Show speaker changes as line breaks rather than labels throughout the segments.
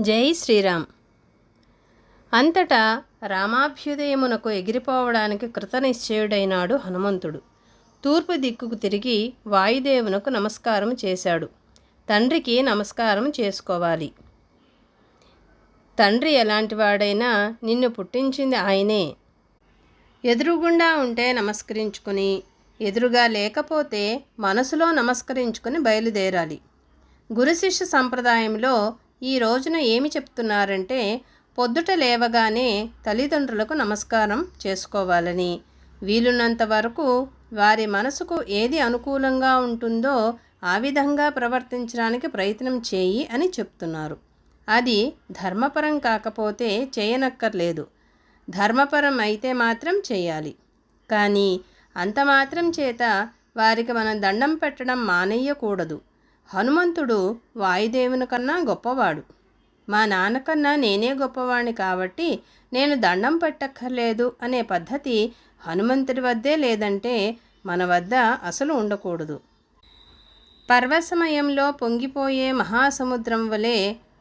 జై శ్రీరామ్. అంతటా రామాభ్యుదయమునకు ఎగిరిపోవడానికి కృతనిశ్చయుడైనాడు హనుమంతుడు. తూర్పు దిక్కుకు తిరిగి వాయుదేవునకు నమస్కారం చేశాడు. తండ్రికి నమస్కారం చేసుకోవాలి. తండ్రి ఎలాంటివాడైనా నిన్ను పుట్టించింది ఆయనే. ఎదురుగుండా ఉంటే నమస్కరించుకుని, ఎదురుగా లేకపోతే మనసులో నమస్కరించుకుని బయలుదేరాలి. గురుశిష్య సంప్రదాయంలో ఈ రోజున ఏమి చెప్తున్నారంటే, పొద్దుట లేవగానే తల్లిదండ్రులకు నమస్కారం చేసుకోవాలని, వీలున్నంత వరకు వారి మనసుకు ఏది అనుకూలంగా ఉంటుందో ఆ విధంగా ప్రవర్తించడానికి ప్రయత్నం చేయి అని చెప్తున్నారు. అది ధర్మపరం కాకపోతే చేయనక్కర్లేదు, ధర్మపరం అయితే మాత్రం చేయాలి. కానీ అంత మాత్రం చేత వారికి మనం దండం పెట్టడం మానేయకూడదు. హనుమంతుడు వాయుదేవుని కన్నా గొప్పవాడు. మా నాన్నకన్నా నేనే గొప్పవాణ్ణి కాబట్టి నేను దండం పెట్టక్కర్లేదు అనే పద్ధతి హనుమంతుడి వద్దే లేదంటే మన వద్ద అసలు ఉండకూడదు. పర్వసమయంలో పొంగిపోయే మహాసముద్రం వలె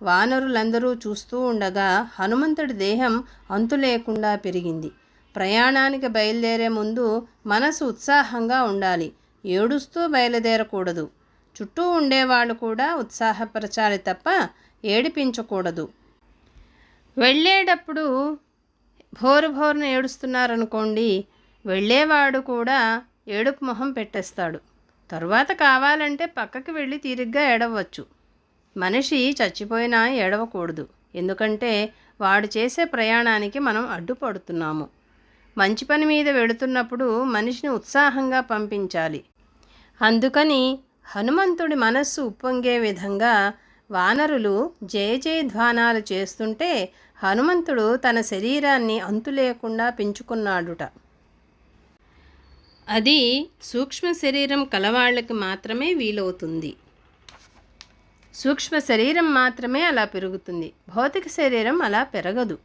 వానరులందరూ చూస్తూ ఉండగా హనుమంతుడి దేహం అంతు లేకుండా పెరిగింది. ప్రయాణానికి బయలుదేరే ముందు మనసు ఉత్సాహంగా ఉండాలి, ఏడుస్తూ బయలుదేరకూడదు. చుట్టూ ఉండేవాళ్ళు కూడా ఉత్సాహపరచాలి తప్ప ఏడిపించకూడదు. వెళ్ళేటప్పుడు భోరున ఏడుస్తున్నారనుకోండి, వెళ్ళేవాడు కూడా ఏడుపు మొహం పెట్టేస్తాడు. తరువాత కావాలంటే పక్కకి వెళ్ళి తీరిగ్గా ఏడవచ్చు. మనిషి చచ్చిపోయినా ఏడవకూడదు, ఎందుకంటే వాడు చేసే ప్రయాణానికి మనం అడ్డుపడుతున్నాము. మంచి పని మీద వెళుతున్నప్పుడు మనిషిని ఉత్సాహంగా పంపించాలి. అందుకని హనుమంతుడి మనస్సు ఉప్పొంగే విధంగా వానరులు జయ జయధ్వానాలు చేస్తుంటే హనుమంతుడు తన శరీరాన్ని అంతు లేకుండా పెంచుకున్నాడుట. అది సూక్ష్మ శరీరం కలవాళ్ళకి మాత్రమే వీలవుతుంది. సూక్ష్మ శరీరం మాత్రమే అలా పెరుగుతుంది, భౌతిక శరీరం అలా పెరగదు.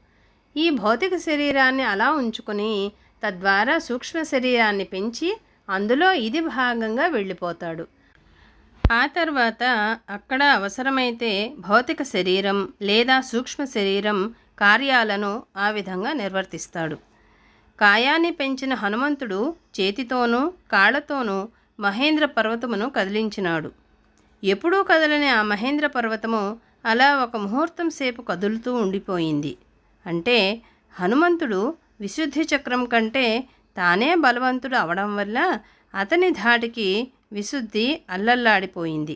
ఈ భౌతిక శరీరాన్ని అలా ఉంచుకొని తద్వారా సూక్ష్మ శరీరాన్ని పెంచి అందులో ఇది భాగంగా వెళ్ళిపోతాడు. ఆ తర్వాత అక్కడ అవసరమైతే భౌతిక శరీరం లేదా సూక్ష్మ శరీరం కార్యాలను ఆ విధంగా నిర్వర్తిస్తాడు. కాయాన్ని పెంచిన హనుమంతుడు చేతితోనూ కాళ్లతోనూ మహేంద్ర పర్వతమును కదిలించినాడు. ఎప్పుడూ కదలని ఆ మహేంద్ర పర్వతము అలా ఒక ముహూర్తం సేపు కదులుతూ ఉండిపోయింది. అంటే హనుమంతుడు విశుద్ధి చక్రం కంటే తానే బలవంతుడు అవడం వల్ల అతని ధాటికి విశుద్ధి అల్లల్లాడిపోయింది.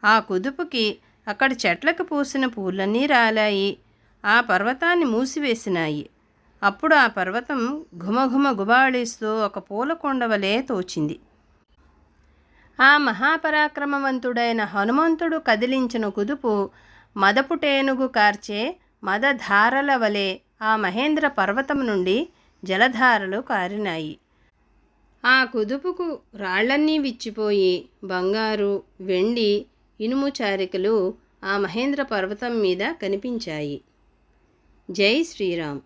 ఆ కుదుపుకి అక్కడ చెట్లకు పూసిన పూలన్నీ రాలాయి, ఆ పర్వతాన్ని మూసివేసినాయి. అప్పుడు ఆ పర్వతం ఘుమఘుమ గుబాళిస్తూ ఒక పూలకొండ వలె తోచింది. ఆ మహాపరాక్రమవంతుడైన హనుమంతుడు కదిలించిన కుదుపు మదపుటేనుగు కార్చే మదధారల వలె ఆ మహేంద్ర పర్వతం నుండి జలధారలు కారినాయి. ఆ కుదుపుకు రాళ్లన్నీ విచ్చిపోయి బంగారు, వెండి, ఇనుము చారికలు ఆ మహేంద్ర పర్వతం మీద కనిపించాయి. జై శ్రీరామ్.